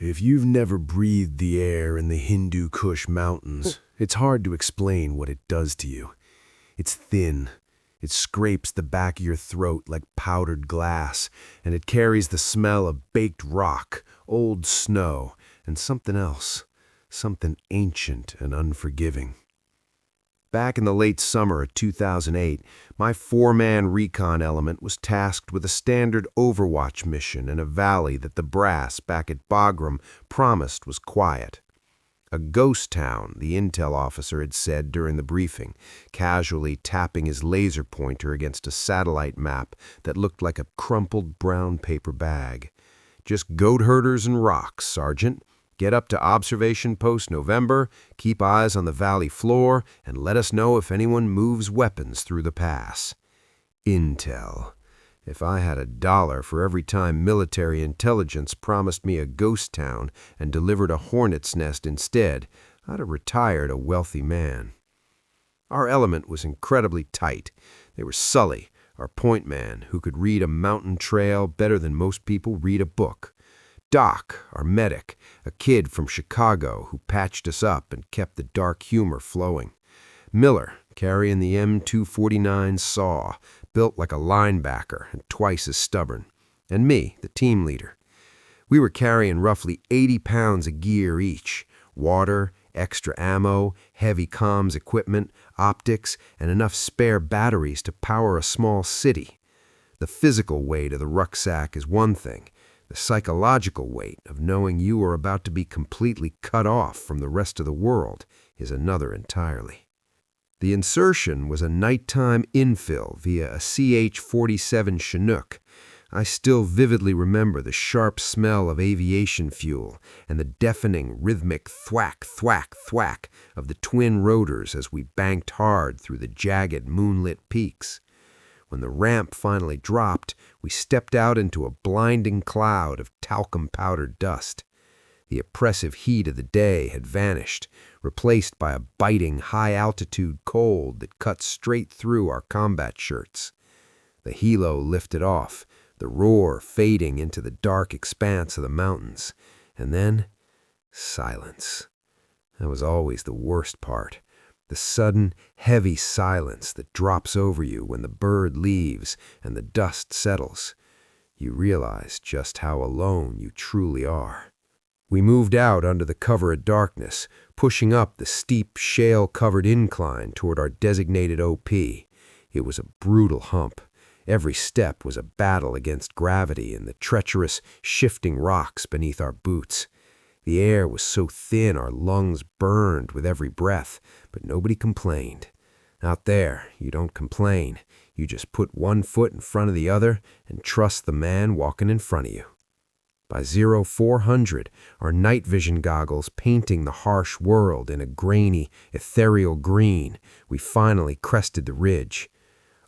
If you've never breathed the air in the Hindu Kush mountains, it's hard to explain what it does to you. It's thin. It scrapes the back of your throat like powdered glass, and it carries the smell of baked rock, old snow, and something else, something ancient and unforgiving. Back in the late summer of 2008, my four-man recon element was tasked with a standard overwatch mission in a valley that the brass back at Bagram promised was quiet. A ghost town, the intel officer had said during the briefing, casually tapping his laser pointer against a satellite map that looked like a crumpled brown paper bag. Just goat herders and rocks, Sergeant. Get up to observation post November, keep eyes on the valley floor, and let us know if anyone moves weapons through the pass. Intel. If I had $1 for every time military intelligence promised me a ghost town and delivered a hornet's nest instead, I'd have retired a wealthy man. Our element was incredibly tight. They were Sully, our point man, who could read a mountain trail better than most people read a book. Doc, our medic, a kid from Chicago who patched us up and kept the dark humor flowing. Miller, carrying the M249 saw, built like a linebacker and twice as stubborn. And me, the team leader. We were carrying roughly 80 pounds of gear each: water, extra ammo, heavy comms equipment, optics, and enough spare batteries to power a small city. The physical weight of the rucksack is one thing. The psychological weight of knowing you are about to be completely cut off from the rest of the world is another entirely. The insertion was a nighttime infill via a CH-47 Chinook. I still vividly remember the sharp smell of aviation fuel and the deafening rhythmic thwack, thwack, thwack of the twin rotors as we banked hard through the jagged moonlit peaks. When the ramp finally dropped, we stepped out into a blinding cloud of talcum-powdered dust. The oppressive heat of the day had vanished, replaced by a biting, high-altitude cold that cut straight through our combat shirts. The helo lifted off, the roar fading into the dark expanse of the mountains. And then, silence. That was always the worst part. The sudden, heavy silence that drops over you when the bird leaves and the dust settles. You realize just how alone you truly are. We moved out under the cover of darkness, pushing up the steep, shale-covered incline toward our designated OP. It was a brutal hump. Every step was a battle against gravity and the treacherous, shifting rocks beneath our boots. The air was so thin our lungs burned with every breath, but nobody complained. Out there, you don't complain. You just put one foot in front of the other and trust the man walking in front of you. By 0400, our night vision goggles painting the harsh world in a grainy, ethereal green, we finally crested the ridge.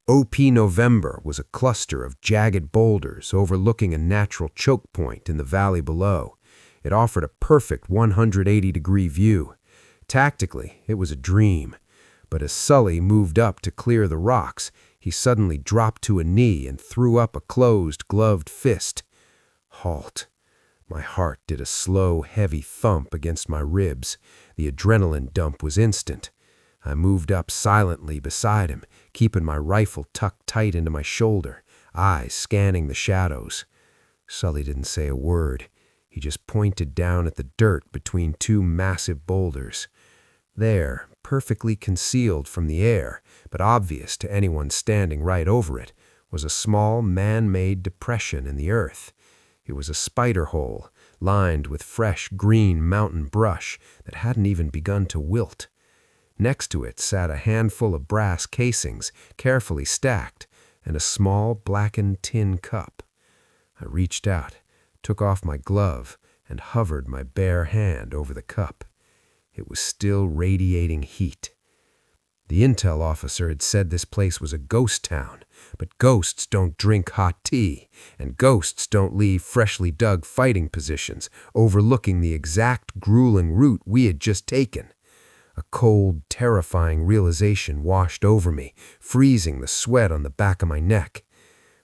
OP November was a cluster of jagged boulders overlooking a natural choke point in the valley below. It offered a perfect 180-degree view. Tactically, it was a dream. But as Sully moved up to clear the rocks, he suddenly dropped to a knee and threw up a closed, gloved fist. Halt. My heart did a slow, heavy thump against my ribs. The adrenaline dump was instant. I moved up silently beside him, keeping my rifle tucked tight into my shoulder, eyes scanning the shadows. Sully didn't say a word. He just pointed down at the dirt between two massive boulders. There, perfectly concealed from the air, but obvious to anyone standing right over it, was a small man-made depression in the earth. It was a spider hole, lined with fresh green mountain brush that hadn't even begun to wilt. Next to it sat a handful of brass casings, carefully stacked, and a small blackened tin cup. I reached out, took off my glove, and hovered my bare hand over the cup. It was still radiating heat. The intel officer had said this place was a ghost town, but ghosts don't drink hot tea, and ghosts don't leave freshly dug fighting positions overlooking the exact grueling route we had just taken. A cold, terrifying realization washed over me, freezing the sweat on the back of my neck.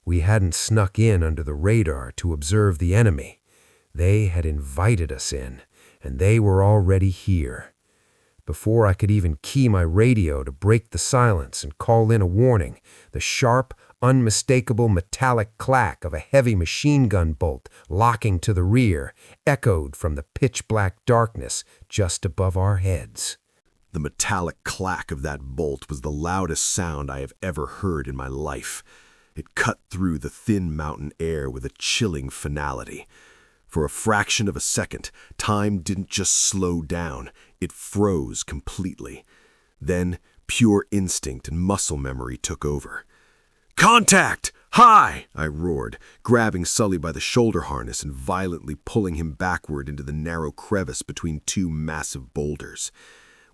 We hadn't snuck in under the radar to observe the enemy. They had invited us in, and they were already here. Before I could even key my radio to break the silence and call in a warning, the sharp, unmistakable metallic clack of a heavy machine gun bolt locking to the rear echoed from the pitch-black darkness just above our heads. The metallic clack of that bolt was the loudest sound I have ever heard in my life. It cut through the thin mountain air with a chilling finality. For a fraction of a second, time didn't just slow down, it froze completely. Then, pure instinct and muscle memory took over. "Contact! High!" I roared, grabbing Sully by the shoulder harness and violently pulling him backward into the narrow crevice between two massive boulders.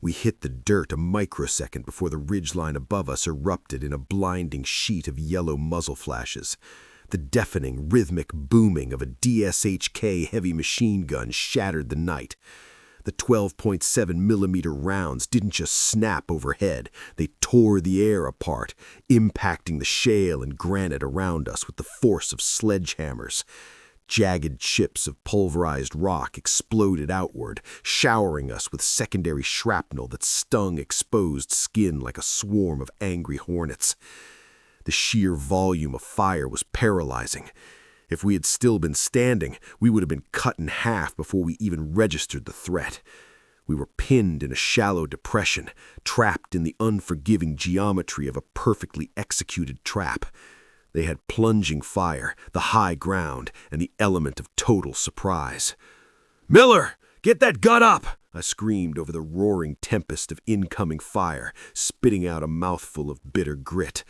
We hit the dirt a microsecond before the ridgeline above us erupted in a blinding sheet of yellow muzzle flashes. The deafening, rhythmic booming of a DSHK heavy machine gun shattered the night. The 12.7mm rounds didn't just snap overhead, they tore the air apart, impacting the shale and granite around us with the force of sledgehammers. Jagged chips of pulverized rock exploded outward, showering us with secondary shrapnel that stung exposed skin like a swarm of angry hornets. The sheer volume of fire was paralyzing. If we had still been standing, we would have been cut in half before we even registered the threat. We were pinned in a shallow depression, trapped in the unforgiving geometry of a perfectly executed trap. They had plunging fire, the high ground, and the element of total surprise. "Miller, get that gun up!" I screamed over the roaring tempest of incoming fire, spitting out a mouthful of bitter grit.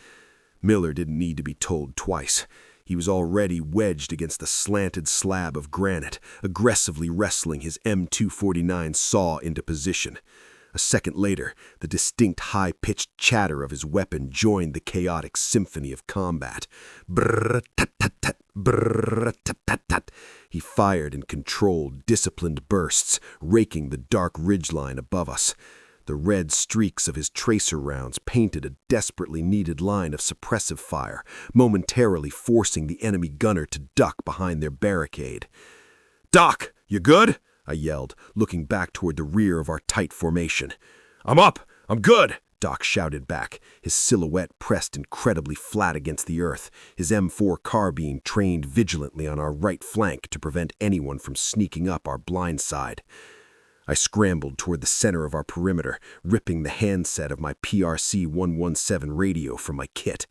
Miller didn't need to be told twice. He was already wedged against the slanted slab of granite, aggressively wrestling his M249 saw into position. A second later, the distinct high-pitched chatter of his weapon joined the chaotic symphony of combat. Brrr-tat-tat-tat, brrr-tat-tat-tat. He fired in controlled, disciplined bursts, raking the dark ridgeline above us. The red streaks of his tracer rounds painted a desperately needed line of suppressive fire, momentarily forcing the enemy gunner to duck behind their barricade. "Doc, you good?" I yelled, looking back toward the rear of our tight formation. "I'm up! I'm good!" Doc shouted back, his silhouette pressed incredibly flat against the earth, his M4 carbine trained vigilantly on our right flank to prevent anyone from sneaking up our blind side. I scrambled toward the center of our perimeter, ripping the handset of my PRC-117 radio from my kit.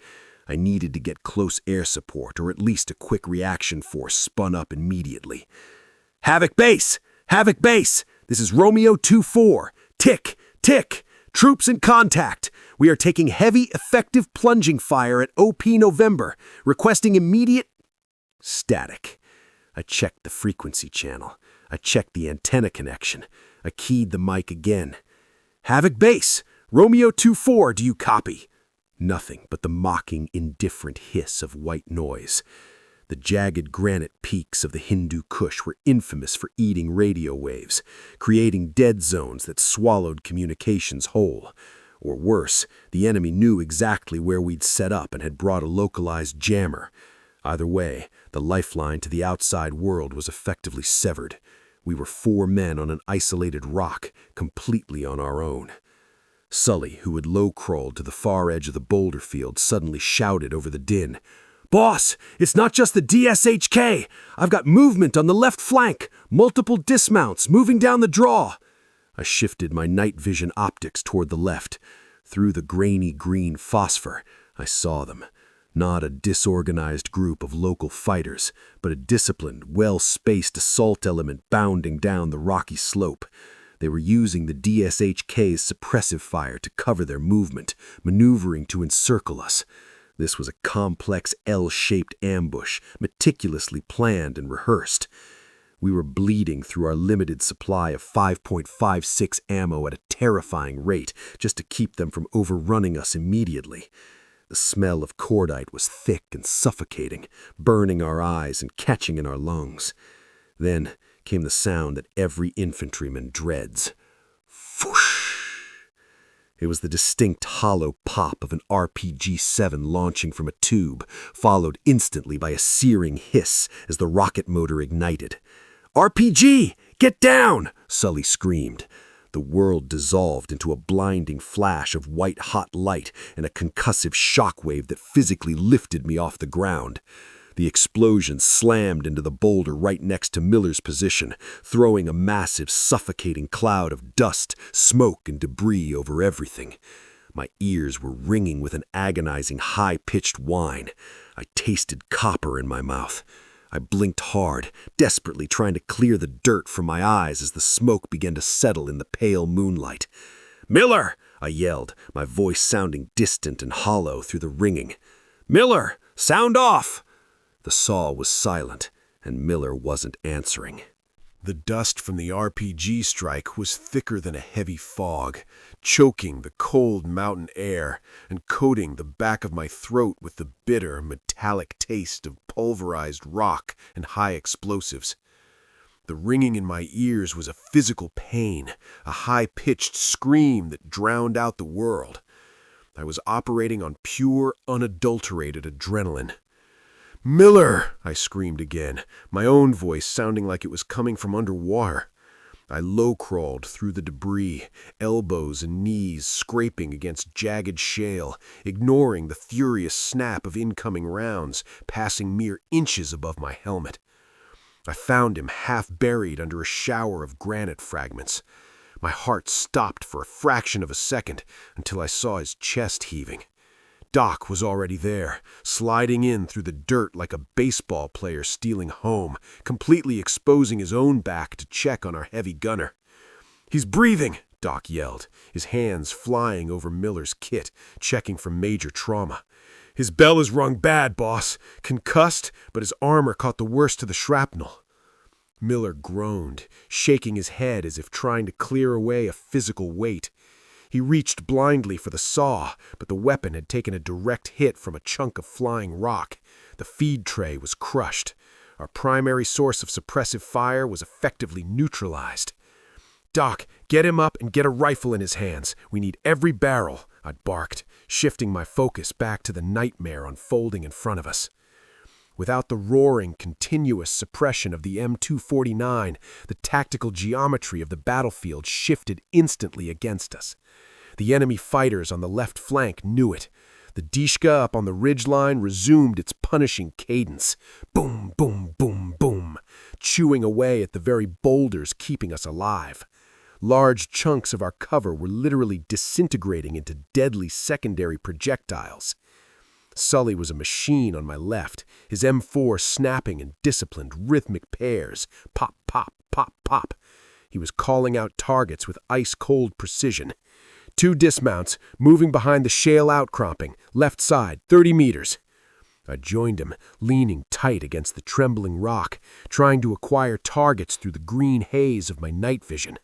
I needed to get close air support, or at least a quick reaction force spun up immediately. "Havoc Base! Havoc Base! This is Romeo 2-4. Tick! Tick! Troops in contact! We are taking heavy, effective plunging fire at OP November, requesting immediate..." Static. I checked the frequency channel. I checked the antenna connection. I keyed the mic again. "Havoc Base! Romeo 2-4, do you copy?" Nothing but the mocking, indifferent hiss of white noise. The jagged granite peaks of the Hindu Kush were infamous for eating radio waves, creating dead zones that swallowed communications whole. Or worse, the enemy knew exactly where we'd set up and had brought a localized jammer. Either way, the lifeline to the outside world was effectively severed. We were 4 men on an isolated rock, completely on our own. Sully, who had low-crawled to the far edge of the boulder field, suddenly shouted over the din. "Boss, it's not just the DSHK! I've got movement on the left flank! Multiple dismounts, moving down the draw!" I shifted my night vision optics toward the left. Through the grainy green phosphor, I saw them. Not a disorganized group of local fighters, but a disciplined, well-spaced assault element bounding down the rocky slope. They were using the DSHK's suppressive fire to cover their movement, maneuvering to encircle us. This was a complex L-shaped ambush, meticulously planned and rehearsed. We were bleeding through our limited supply of 5.56 ammo at a terrifying rate, just to keep them from overrunning us immediately. The smell of cordite was thick and suffocating, burning our eyes and catching in our lungs. Then came the sound that every infantryman dreads. Whoosh! It was the distinct hollow pop of an RPG-7 launching from a tube, followed instantly by a searing hiss as the rocket motor ignited. RPG! Get down! Sully screamed. The world dissolved into a blinding flash of white-hot light and a concussive shockwave that physically lifted me off the ground. The explosion slammed into the boulder right next to Miller's position, throwing a massive, suffocating cloud of dust, smoke, and debris over everything. My ears were ringing with an agonizing, high-pitched whine. I tasted copper in my mouth. I blinked hard, desperately trying to clear the dirt from my eyes as the smoke began to settle in the pale moonlight. "Miller!" I yelled, my voice sounding distant and hollow through the ringing. "Miller! Sound off!" The saw was silent, and Miller wasn't answering. The dust from the RPG strike was thicker than a heavy fog, choking the cold mountain air and coating the back of my throat with the bitter, metallic taste of pulverized rock and high explosives. The ringing in my ears was a physical pain, a high-pitched scream that drowned out the world. I was operating on pure, unadulterated adrenaline. "Miller!" I screamed again, my own voice sounding like it was coming from underwater. I low-crawled through the debris, elbows and knees scraping against jagged shale, ignoring the furious snap of incoming rounds, passing mere inches above my helmet. I found him half buried under a shower of granite fragments. My heart stopped for a fraction of a second until I saw his chest heaving. Doc was already there, sliding in through the dirt like a baseball player stealing home, completely exposing his own back to check on our heavy gunner. "He's breathing!" Doc yelled, his hands flying over Miller's kit, checking for major trauma. "His bell is rung bad, boss. Concussed, but his armor caught the worst of the shrapnel." Miller groaned, shaking his head as if trying to clear away a physical weight. He reached blindly for the saw, but the weapon had taken a direct hit from a chunk of flying rock. The feed tray was crushed. Our primary source of suppressive fire was effectively neutralized. "Doc, get him up and get a rifle in his hands. We need every barrel," I barked, shifting my focus back to the nightmare unfolding in front of us. Without the roaring, continuous suppression of the M249, the tactical geometry of the battlefield shifted instantly against us. The enemy fighters on the left flank knew it. The Dishka up on the ridgeline resumed its punishing cadence. Boom, boom, boom, boom, chewing away at the very boulders keeping us alive. Large chunks of our cover were literally disintegrating into deadly secondary projectiles. Sully was a machine on my left, his M4 snapping in disciplined, rhythmic pairs. Pop, pop, pop, pop. He was calling out targets with ice-cold precision. 2 dismounts, moving behind the shale outcropping, left side, 30 meters. I joined him, leaning tight against the trembling rock, trying to acquire targets through the green haze of my night vision.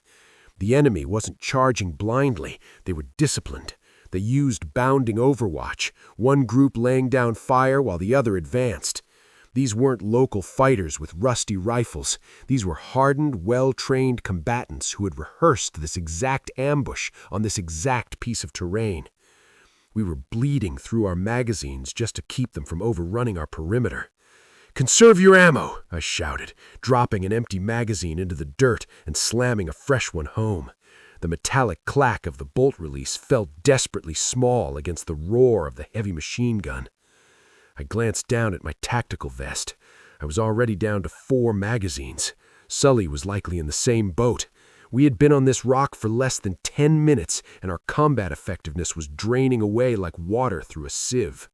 The enemy wasn't charging blindly, they were disciplined. They used bounding overwatch, one group laying down fire while the other advanced. These weren't local fighters with rusty rifles. These were hardened, well-trained combatants who had rehearsed this exact ambush on this exact piece of terrain. We were bleeding through our magazines just to keep them from overrunning our perimeter. "Conserve your ammo," I shouted, dropping an empty magazine into the dirt and slamming a fresh one home. The metallic clack of the bolt release felt desperately small against the roar of the heavy machine gun. I glanced down at my tactical vest. I was already down to 4 magazines. Sully was likely in the same boat. We had been on this rock for less than 10 minutes, and our combat effectiveness was draining away like water through a sieve.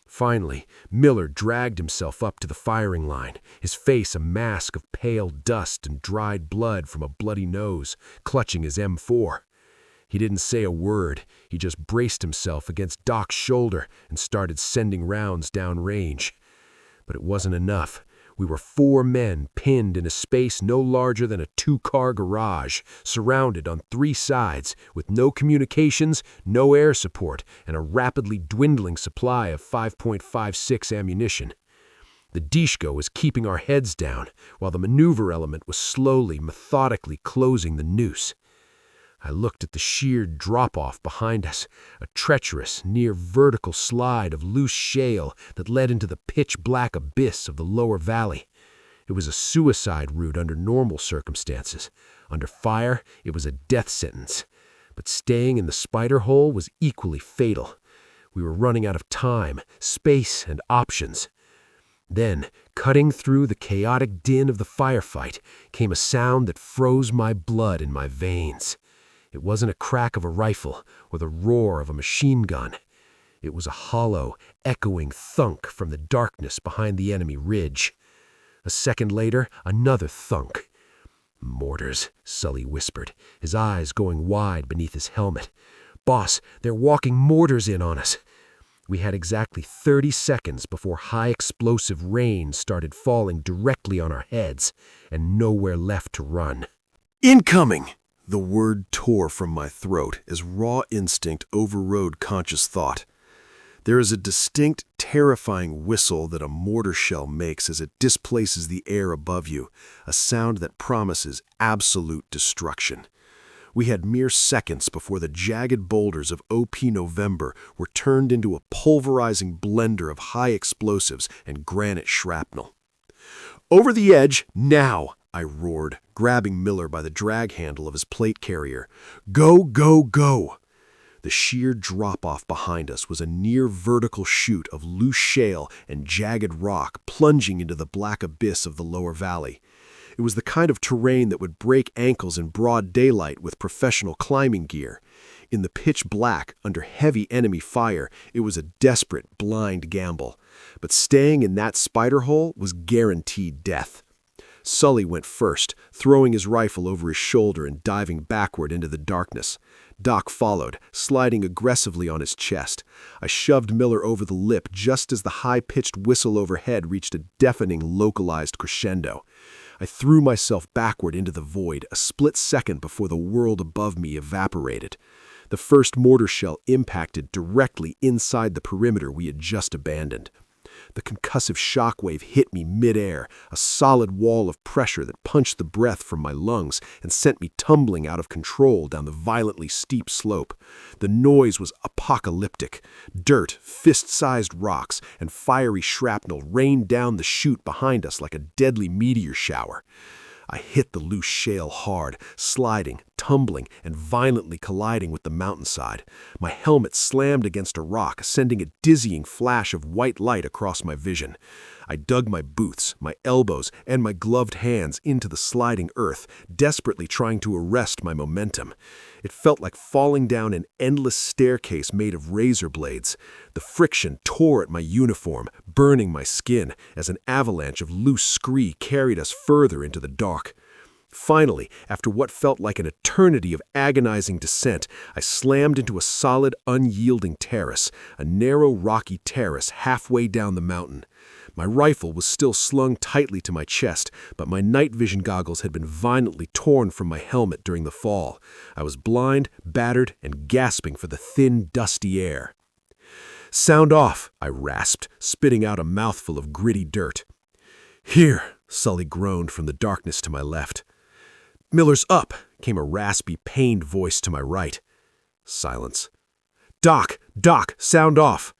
Finally, Miller dragged himself up to the firing line, his face a mask of pale dust and dried blood from a bloody nose, clutching his M4. He didn't say a word. He just braced himself against Doc's shoulder and started sending rounds down range. But it wasn't enough. We were 4 men pinned in a space no larger than a 2-car garage, surrounded on 3 sides, with no communications, no air support, and a rapidly dwindling supply of 5.56 ammunition. The Dishka was keeping our heads down, while the maneuver element was slowly, methodically closing the noose. I looked at the sheared drop-off behind us, a treacherous, near-vertical slide of loose shale that led into the pitch-black abyss of the lower valley. It was a suicide route under normal circumstances. Under fire, it was a death sentence. But staying in the spider hole was equally fatal. We were running out of time, space, and options. Then, cutting through the chaotic din of the firefight, came a sound that froze my blood in my veins. It wasn't a crack of a rifle or the roar of a machine gun. It was a hollow, echoing thunk from the darkness behind the enemy ridge. A second later, another thunk. "Mortars," Sully whispered, his eyes going wide beneath his helmet. "Boss, they're walking mortars in on us." We had exactly 30 seconds before high-explosive rain started falling directly on our heads, and nowhere left to run. Incoming! The word tore from my throat as raw instinct overrode conscious thought. There is a distinct, terrifying whistle that a mortar shell makes as it displaces the air above you, a sound that promises absolute destruction. We had mere seconds before the jagged boulders of OP November were turned into a pulverizing blender of high explosives and granite shrapnel. "Over the edge, now!" I roared, grabbing Miller by the drag handle of his plate carrier. "Go, go, go!" The sheer drop-off behind us was a near-vertical chute of loose shale and jagged rock plunging into the black abyss of the lower valley. It was the kind of terrain that would break ankles in broad daylight with professional climbing gear. In the pitch black, under heavy enemy fire, it was a desperate, blind gamble. But staying in that spider hole was guaranteed death. Sully went first, throwing his rifle over his shoulder and diving backward into the darkness. Doc followed, sliding aggressively on his chest. I shoved Miller over the lip just as the high-pitched whistle overhead reached a deafening, localized crescendo. I threw myself backward into the void, a split second before the world above me evaporated. The first mortar shell impacted directly inside the perimeter we had just abandoned. The concussive shockwave hit me midair, a solid wall of pressure that punched the breath from my lungs and sent me tumbling out of control down the violently steep slope. The noise was apocalyptic. Dirt, fist-sized rocks, and fiery shrapnel rained down the chute behind us like a deadly meteor shower. I hit the loose shale hard, sliding, tumbling, and violently colliding with the mountainside. My helmet slammed against a rock, sending a dizzying flash of white light across my vision. I dug my boots, my elbows, and my gloved hands into the sliding earth, desperately trying to arrest my momentum. It felt like falling down an endless staircase made of razor blades. The friction tore at my uniform, burning my skin, as an avalanche of loose scree carried us further into the dark. Finally, after what felt like an eternity of agonizing descent, I slammed into a solid, unyielding terrace, a narrow, rocky terrace halfway down the mountain. My rifle was still slung tightly to my chest, but my night vision goggles had been violently torn from my helmet during the fall. I was blind, battered, and gasping for the thin, dusty air. "Sound off," I rasped, spitting out a mouthful of gritty dirt. "Here," Sully groaned from the darkness to my left. "Miller's up," came a raspy, pained voice to my right. Silence. Doc, sound off."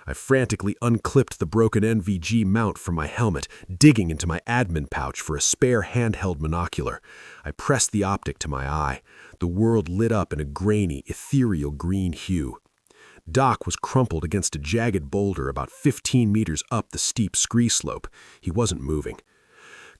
I frantically unclipped the broken NVG mount from my helmet, digging into my admin pouch for a spare handheld monocular. I pressed the optic to my eye. The world lit up in a grainy, ethereal green hue. Doc was crumpled against a jagged boulder about 15 meters up the steep scree slope. He wasn't moving.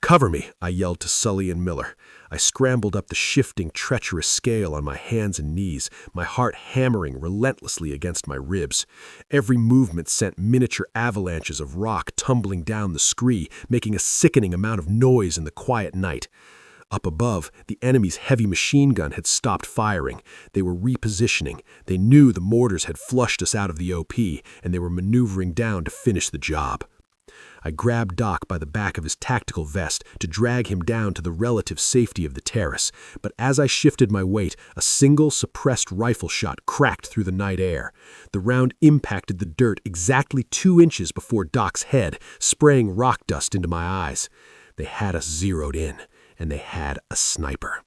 "Cover me," I yelled to Sully and Miller. I scrambled up the shifting, treacherous scale on my hands and knees, my heart hammering relentlessly against my ribs. Every movement sent miniature avalanches of rock tumbling down the scree, making a sickening amount of noise in the quiet night. Up above, the enemy's heavy machine gun had stopped firing. They were repositioning. They knew the mortars had flushed us out of the OP, and they were maneuvering down to finish the job. I grabbed Doc by the back of his tactical vest to drag him down to the relative safety of the terrace, but as I shifted my weight, a single suppressed rifle shot cracked through the night air. The round impacted the dirt exactly 2 inches before Doc's head, spraying rock dust into my eyes. They had us zeroed in, and they had a sniper.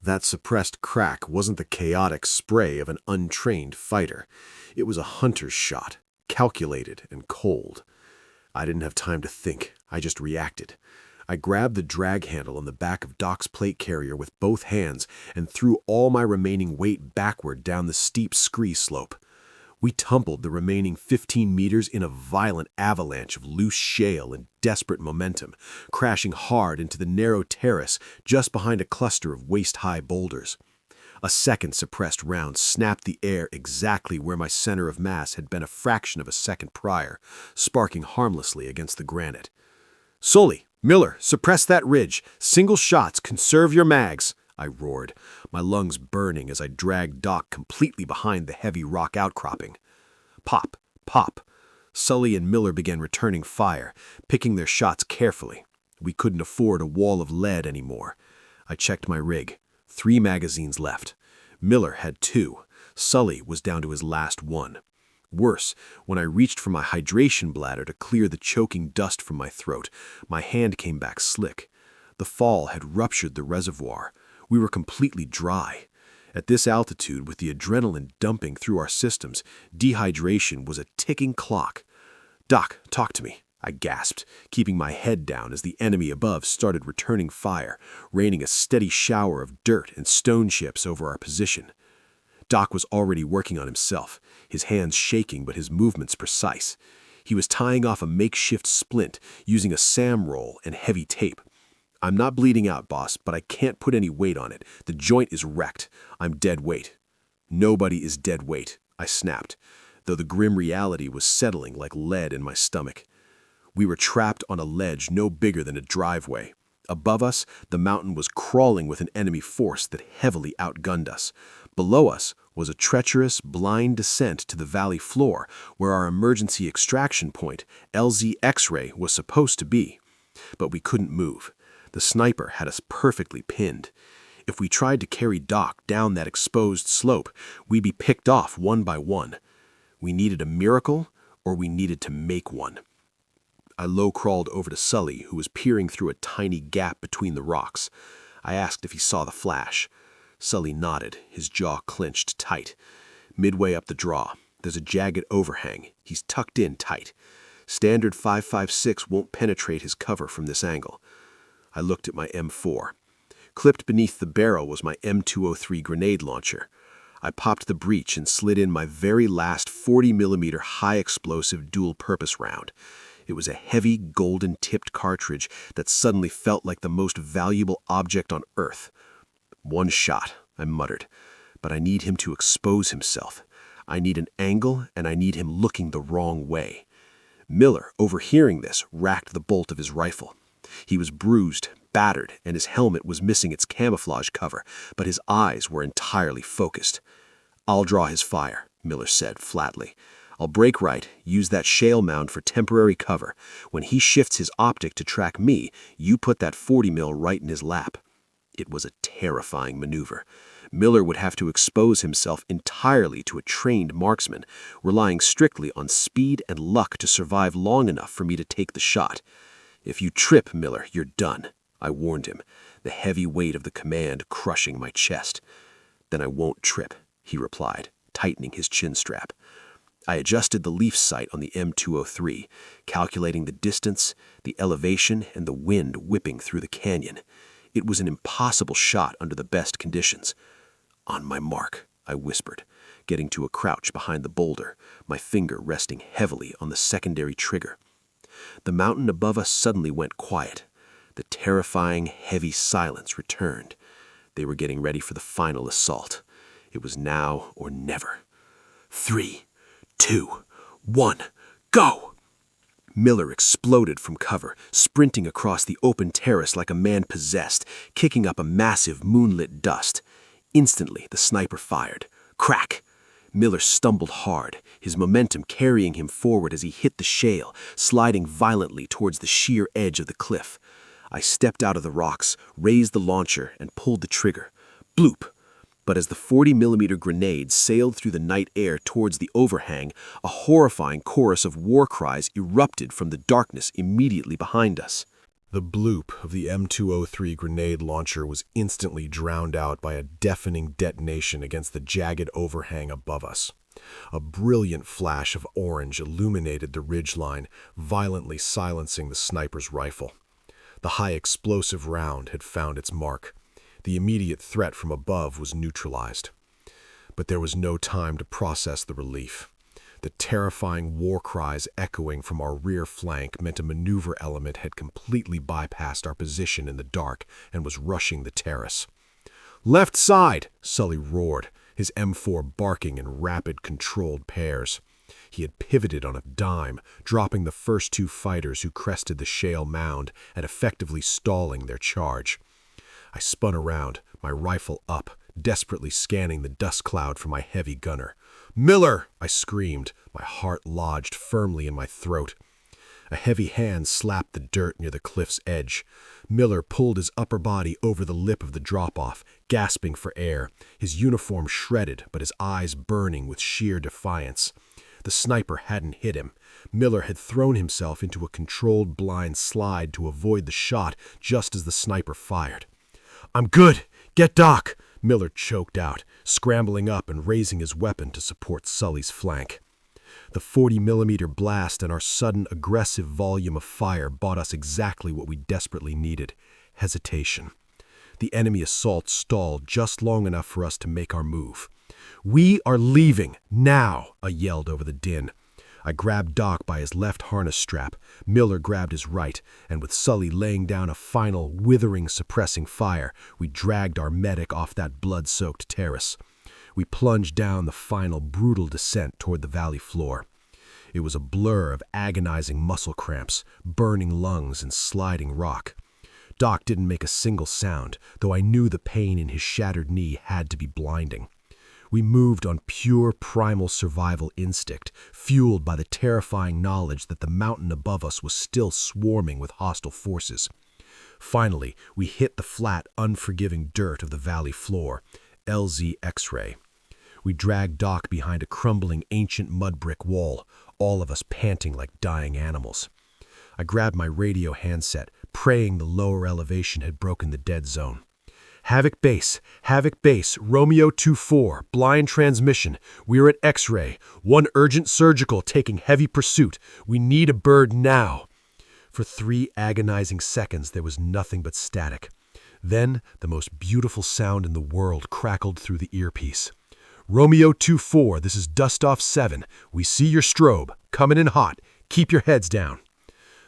That suppressed crack wasn't the chaotic spray of an untrained fighter. It was a hunter's shot, calculated and cold. I didn't have time to think. I just reacted. I grabbed the drag handle on the back of Doc's plate carrier with both hands and threw all my remaining weight backward down the steep scree slope. We tumbled the remaining 15 meters in a violent avalanche of loose shale and desperate momentum, crashing hard into the narrow terrace just behind a cluster of waist-high boulders. A second suppressed round snapped the air exactly where my center of mass had been a fraction of a second prior, sparking harmlessly against the granite. "Sully, Miller, suppress that ridge. Single shots, conserve your mags," I roared, my lungs burning as I dragged Doc completely behind the heavy rock outcropping. Pop, pop. Sully and Miller began returning fire, picking their shots carefully. We couldn't afford a wall of lead anymore. I checked my rig. 3 magazines left. Miller had 2. Sully was down to his last one. Worse, when I reached for my hydration bladder to clear the choking dust from my throat, my hand came back slick. The fall had ruptured the reservoir. We were completely dry. At this altitude, with the adrenaline dumping through our systems, dehydration was a ticking clock. "Doc, talk to me," I gasped, keeping my head down as the enemy above started returning fire, raining a steady shower of dirt and stone chips over our position. Doc was already working on himself, his hands shaking but his movements precise. He was tying off a makeshift splint using a SAM roll and heavy tape. "I'm not bleeding out, boss, but I can't put any weight on it. The joint is wrecked. I'm dead weight." "Nobody is dead weight," I snapped, though the grim reality was settling like lead in my stomach. We were trapped on a ledge no bigger than a driveway. Above us, the mountain was crawling with an enemy force that heavily outgunned us. Below us was a treacherous, blind descent to the valley floor where our emergency extraction point, LZ X-ray, was supposed to be. But we couldn't move. The sniper had us perfectly pinned. If we tried to carry Doc down that exposed slope, we'd be picked off one by one. We needed a miracle, or we needed to make one. I low-crawled over to Sully, who was peering through a tiny gap between the rocks. I asked if he saw the flash. Sully nodded, his jaw clenched tight. Midway up the draw, there's a jagged overhang. He's tucked in tight. Standard 5.56 won't penetrate his cover from this angle. I looked at my M4. Clipped beneath the barrel was my M203 grenade launcher. I popped the breech and slid in my very last 40mm high-explosive dual-purpose round. It was a heavy, golden-tipped cartridge that suddenly felt like the most valuable object on Earth. "One shot," I muttered, "but I need him to expose himself. I need an angle, and I need him looking the wrong way." Miller, overhearing this, racked the bolt of his rifle. He was bruised, battered, and his helmet was missing its camouflage cover, but his eyes were entirely focused. "I'll draw his fire," Miller said flatly. "I'll break right, use that shale mound for temporary cover. When he shifts his optic to track me, you put that 40mm right in his lap." It was a terrifying maneuver. Miller would have to expose himself entirely to a trained marksman, relying strictly on speed and luck to survive long enough for me to take the shot. "If you trip, Miller, you're done," I warned him, the heavy weight of the command crushing my chest. "Then I won't trip," he replied, tightening his chin strap. I adjusted the leaf sight on the M203, calculating the distance, the elevation, and the wind whipping through the canyon. It was an impossible shot under the best conditions. "On my mark," I whispered, getting to a crouch behind the boulder, my finger resting heavily on the secondary trigger. The mountain above us suddenly went quiet. The terrifying, heavy silence returned. They were getting ready for the final assault. It was now or never. 3, 2, 1, go! Miller exploded from cover, sprinting across the open terrace like a man possessed, kicking up a massive moonlit dust. Instantly, the sniper fired. Crack! Miller stumbled hard, his momentum carrying him forward as he hit the shale, sliding violently towards the sheer edge of the cliff. I stepped out of the rocks, raised the launcher, and pulled the trigger. Bloop! But as the 40mm grenade sailed through the night air towards the overhang, a horrifying chorus of war cries erupted from the darkness immediately behind us. The bloop of the M203 grenade launcher was instantly drowned out by a deafening detonation against the jagged overhang above us. A brilliant flash of orange illuminated the ridgeline, violently silencing the sniper's rifle. The high explosive round had found its mark. The immediate threat from above was neutralized. But there was no time to process the relief. The terrifying war cries echoing from our rear flank meant a maneuver element had completely bypassed our position in the dark and was rushing the terrace. "Left side!" Sully roared, his M4 barking in rapid, controlled pairs. He had pivoted on a dime, dropping the first two fighters who crested the shale mound and effectively stalling their charge. I spun around, my rifle up, desperately scanning the dust cloud for my heavy gunner. "Miller!" I screamed, my heart lodged firmly in my throat. A heavy hand slapped the dirt near the cliff's edge. Miller pulled his upper body over the lip of the drop-off, gasping for air, his uniform shredded but his eyes burning with sheer defiance. The sniper hadn't hit him. Miller had thrown himself into a controlled blind slide to avoid the shot just as the sniper fired. "I'm good! Get Doc!" Miller choked out, scrambling up and raising his weapon to support Sully's flank. The 40mm blast and our sudden aggressive volume of fire bought us exactly what we desperately needed: hesitation. The enemy assault stalled just long enough for us to make our move. "We are leaving, now!" I yelled over the din. I grabbed Doc by his left harness strap, Miller grabbed his right, and with Sully laying down a final, withering, suppressing fire, we dragged our medic off that blood-soaked terrace. We plunged down the final, brutal descent toward the valley floor. It was a blur of agonizing muscle cramps, burning lungs, and sliding rock. Doc didn't make a single sound, though I knew the pain in his shattered knee had to be blinding. We moved on pure primal survival instinct, fueled by the terrifying knowledge that the mountain above us was still swarming with hostile forces. Finally, we hit the flat, unforgiving dirt of the valley floor, LZ X-ray. We dragged Doc behind a crumbling ancient mud brick wall, all of us panting like dying animals. I grabbed my radio handset, praying the lower elevation had broken the dead zone. Havoc Base, Romeo 2-4, blind transmission. We're at X-ray. One urgent surgical taking heavy pursuit. We need a bird now." For 3 agonizing seconds there was nothing but static. Then the most beautiful sound in the world crackled through the earpiece. "Romeo 2-4, this is Dustoff 7. We see your strobe. Coming in hot. Keep your heads down."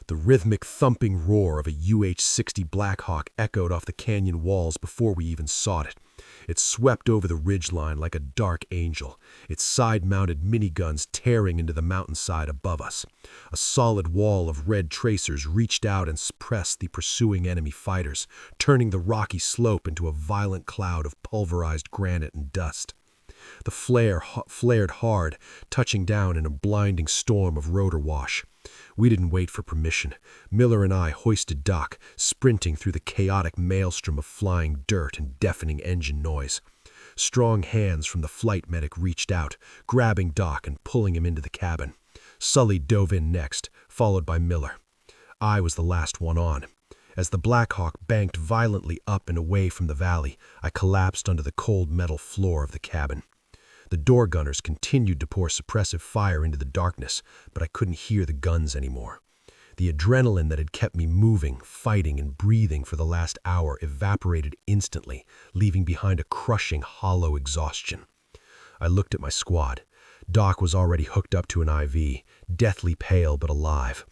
The rhythmic thumping roar of a UH-60 Blackhawk echoed off the canyon walls before we even sought it. It swept over the ridgeline like a dark angel, its side-mounted miniguns tearing into the mountainside above us. A solid wall of red tracers reached out and suppressed the pursuing enemy fighters, turning the rocky slope into a violent cloud of pulverized granite and dust. The flare flared hard, touching down in a blinding storm of rotor wash. We didn't wait for permission. Miller and I hoisted Doc, sprinting through the chaotic maelstrom of flying dirt and deafening engine noise. Strong hands from the flight medic reached out, grabbing Doc and pulling him into the cabin. Sully dove in next, followed by Miller. I was the last one on. As the Blackhawk banked violently up and away from the valley, I collapsed under the cold metal floor of the cabin. The door gunners continued to pour suppressive fire into the darkness, but I couldn't hear the guns anymore. The adrenaline that had kept me moving, fighting, and breathing for the last hour evaporated instantly, leaving behind a crushing, hollow exhaustion. I looked at my squad. Doc was already hooked up to an IV, deathly pale but alive.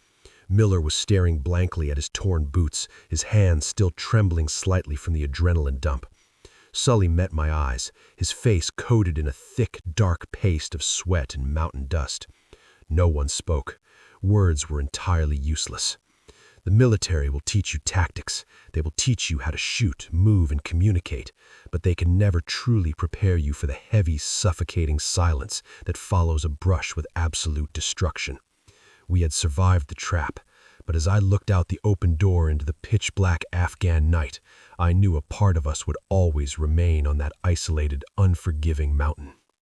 Miller was staring blankly at his torn boots, his hands still trembling slightly from the adrenaline dump. Sully met my eyes, his face coated in a thick, dark paste of sweat and mountain dust. No one spoke. Words were entirely useless. The military will teach you tactics. They will teach you how to shoot, move, and communicate, but they can never truly prepare you for the heavy, suffocating silence that follows a brush with absolute destruction. We had survived the trap, but as I looked out the open door into the pitch-black Afghan night, I knew a part of us would always remain on that isolated, unforgiving mountain.